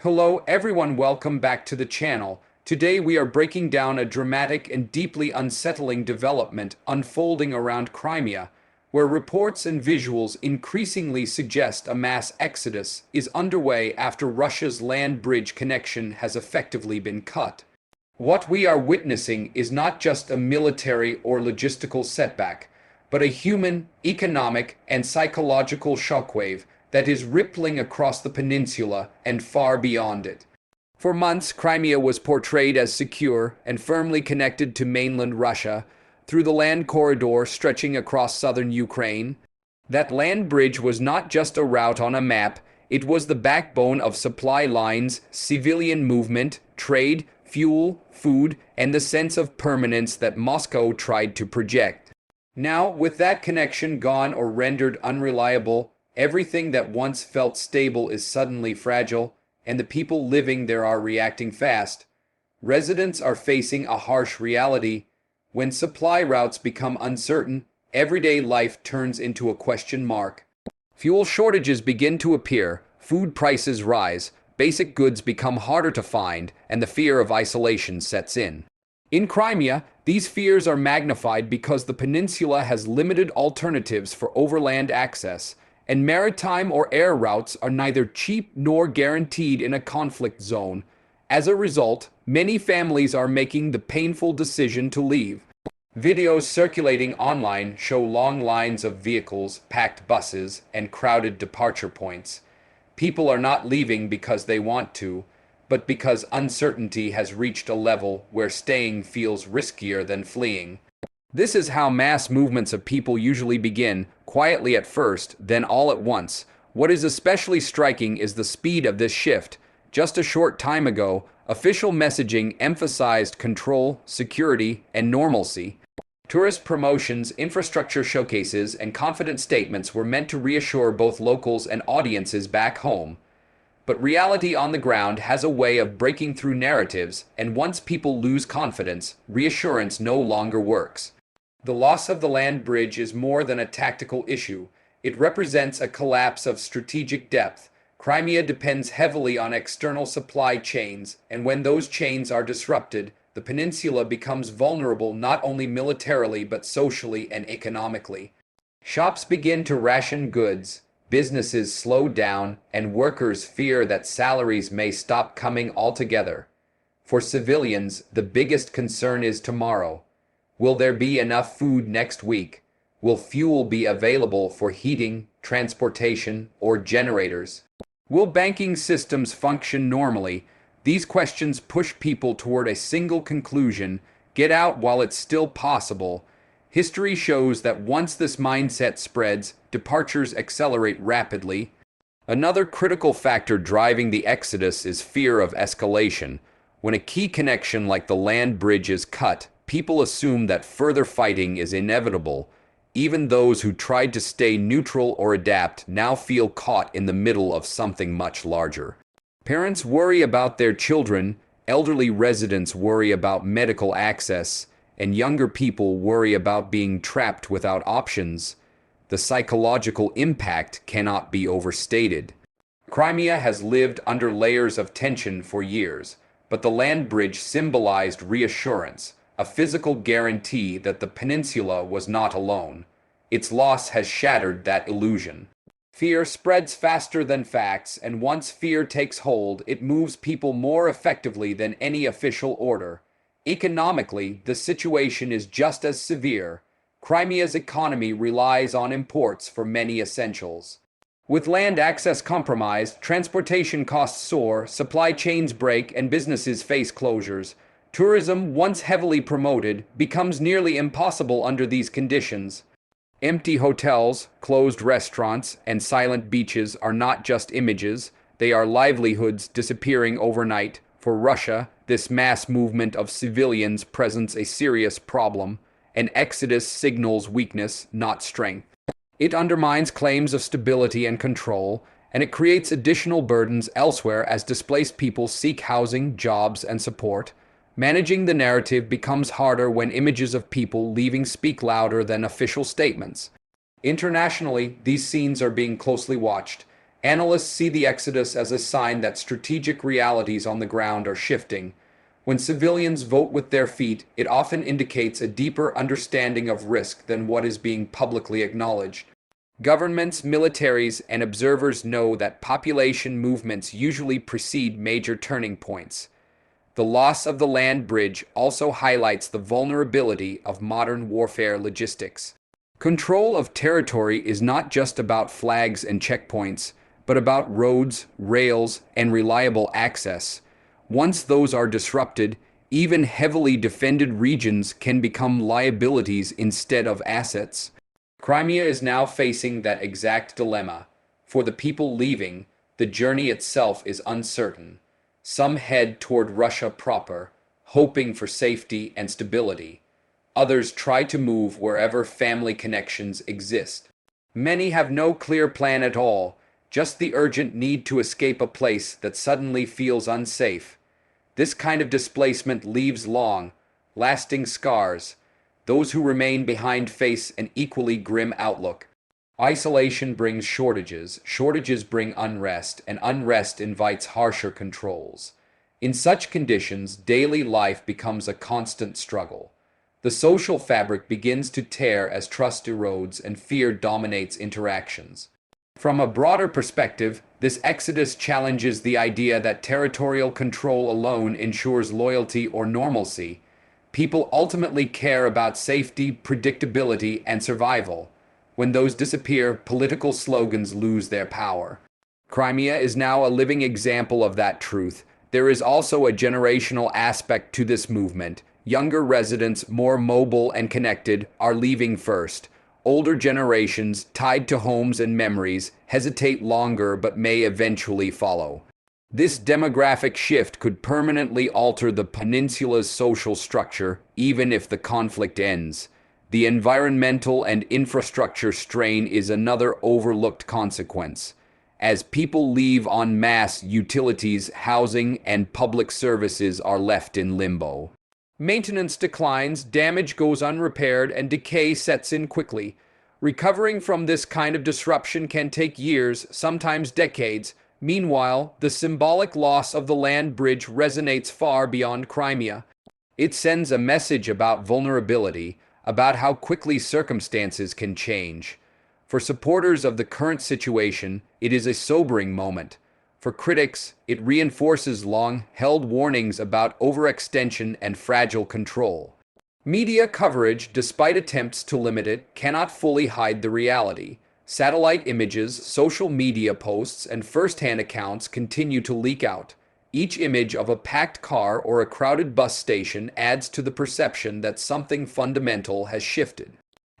Hello everyone, welcome back to the channel. Today we are breaking down a dramatic and deeply unsettling development unfolding around Crimea, where reports and visuals increasingly suggest a mass exodus is underway after Russia's land bridge connection has effectively been cut. What we are witnessing is not just a military or logistical setback, but a human, economic, and psychological shockwave that is rippling across the peninsula and far beyond it. For months, Crimea was portrayed as secure and firmly connected to mainland Russia through the land corridor stretching across southern Ukraine. That land bridge was not just a route on a map, it was the backbone of supply lines, civilian movement, trade, fuel, food, and the sense of permanence that Moscow tried to project. Now, with that connection gone or rendered unreliable, everything that once felt stable is suddenly fragile, and the people living there are reacting fast. Residents are facing a harsh reality. When supply routes become uncertain, everyday life turns into a question mark. Fuel shortages begin to appear, food prices rise, basic goods become harder to find, and the fear of isolation sets in. In Crimea, these fears are magnified because the peninsula has limited alternatives for overland access, and maritime or air routes are neither cheap nor guaranteed in a conflict zone. As a result, many families are making the painful decision to leave. Videos circulating online show long lines of vehicles, packed buses, and crowded departure points. People are not leaving because they want to, but because uncertainty has reached a level where staying feels riskier than fleeing. This is how mass movements of people usually begin, quietly at first, then all at once. What is especially striking is the speed of this shift. Just a short time ago, official messaging emphasized control, security, and normalcy. Tourist promotions, infrastructure showcases, and confident statements were meant to reassure both locals and audiences back home. But reality on the ground has a way of breaking through narratives, and once people lose confidence, reassurance no longer works. The loss of the land bridge is more than a tactical issue. It represents a collapse of strategic depth. Crimea depends heavily on external supply chains, and when those chains are disrupted, the peninsula becomes vulnerable not only militarily but socially and economically. Shops begin to ration goods, businesses slow down, and workers fear that salaries may stop coming altogether. For civilians, the biggest concern is tomorrow. Will there be enough food next week? Will fuel be available for heating, transportation, or generators? Will banking systems function normally? These questions push people toward a single conclusion: get out while it's still possible. History shows that once this mindset spreads, departures accelerate rapidly. Another critical factor driving the exodus is fear of escalation. When a key connection like the land bridge is cut, people assume that further fighting is inevitable. Even those who tried to stay neutral or adapt now feel caught in the middle of something much larger. Parents worry about their children, elderly residents worry about medical access, and younger people worry about being trapped without options. The psychological impact cannot be overstated. Crimea has lived under layers of tension for years, but the land bridge symbolized reassurance, a physical guarantee that the peninsula was not alone. Its loss has shattered that illusion. Fear spreads faster than facts, and once fear takes hold, it moves people more effectively than any official order. Economically, the situation is just as severe. Crimea's economy relies on imports for many essentials. With land access compromised, transportation costs soar, supply chains break, and businesses face closures. Tourism, once heavily promoted, becomes nearly impossible under these conditions. Empty hotels, closed restaurants, and silent beaches are not just images, they are livelihoods disappearing overnight. For Russia, this mass movement of civilians presents a serious problem. An exodus signals weakness, not strength. It undermines claims of stability and control, and it creates additional burdens elsewhere as displaced people seek housing, jobs, and support. Managing the narrative becomes harder when images of people leaving speak louder than official statements. Internationally, these scenes are being closely watched. Analysts see the exodus as a sign that strategic realities on the ground are shifting. When civilians vote with their feet, it often indicates a deeper understanding of risk than what is being publicly acknowledged. Governments, militaries, and observers know that population movements usually precede major turning points. The loss of the land bridge also highlights the vulnerability of modern warfare logistics. Control of territory is not just about flags and checkpoints, but about roads, rails, and reliable access. Once those are disrupted, even heavily defended regions can become liabilities instead of assets. Crimea is now facing that exact dilemma. For the people leaving, the journey itself is uncertain. Some head toward Russia proper, hoping for safety and stability. Others try to move wherever family connections exist. Many have no clear plan at all, just the urgent need to escape a place that suddenly feels unsafe. This kind of displacement leaves long, lasting scars. Those who remain behind face an equally grim outlook. Isolation brings shortages, shortages bring unrest, and unrest invites harsher controls. In such conditions, daily life becomes a constant struggle. The social fabric begins to tear as trust erodes and fear dominates interactions. From a broader perspective, this exodus challenges the idea that territorial control alone ensures loyalty or normalcy. People ultimately care about safety, predictability, and survival. When those disappear, political slogans lose their power. Crimea is now a living example of that truth. There is also a generational aspect to this movement. Younger residents, more mobile and connected, are leaving first. Older generations, tied to homes and memories, hesitate longer but may eventually follow. This demographic shift could permanently alter the peninsula's social structure, even if the conflict ends. The environmental and infrastructure strain is another overlooked consequence. As people leave en masse, utilities, housing, and public services are left in limbo. Maintenance declines, damage goes unrepaired, and decay sets in quickly. Recovering from this kind of disruption can take years, sometimes decades. Meanwhile, the symbolic loss of the land bridge resonates far beyond Crimea. It sends a message about vulnerability, about how quickly circumstances can change. For supporters of the current situation, it is a sobering moment. For critics, it reinforces long-held warnings about overextension and fragile control. Media coverage, despite attempts to limit it, cannot fully hide the reality. Satellite images, social media posts, and first-hand accounts continue to leak out. Each image of a packed car or a crowded bus station adds to the perception that something fundamental has shifted.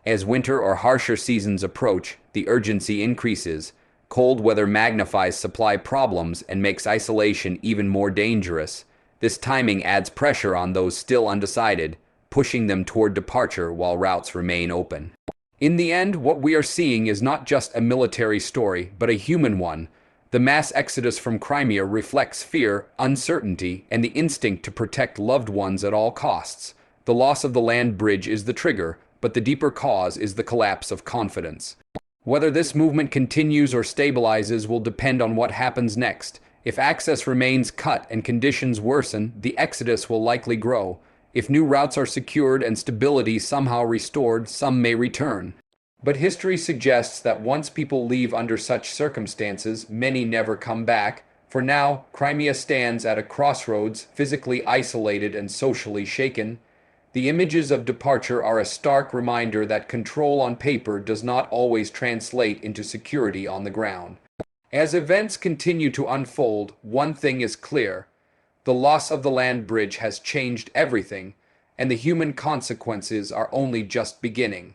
As winter or harsher seasons approach, the urgency increases. Cold weather magnifies supply problems and makes isolation even more dangerous. This timing adds pressure on those still undecided, pushing them toward departure while routes remain open. In the end, what we are seeing is not just a military story, but a human one. The mass exodus from Crimea reflects fear, uncertainty, and the instinct to protect loved ones at all costs. The loss of the land bridge is the trigger, but the deeper cause is the collapse of confidence. Whether this movement continues or stabilizes will depend on what happens next. If access remains cut and conditions worsen, the exodus will likely grow. If new routes are secured and stability somehow restored, some may return. But history suggests that once people leave under such circumstances, many never come back. For now, Crimea stands at a crossroads, physically isolated and socially shaken. The images of departure are a stark reminder that control on paper does not always translate into security on the ground. As events continue to unfold, one thing is clear. The loss of the land bridge has changed everything, and the human consequences are only just beginning.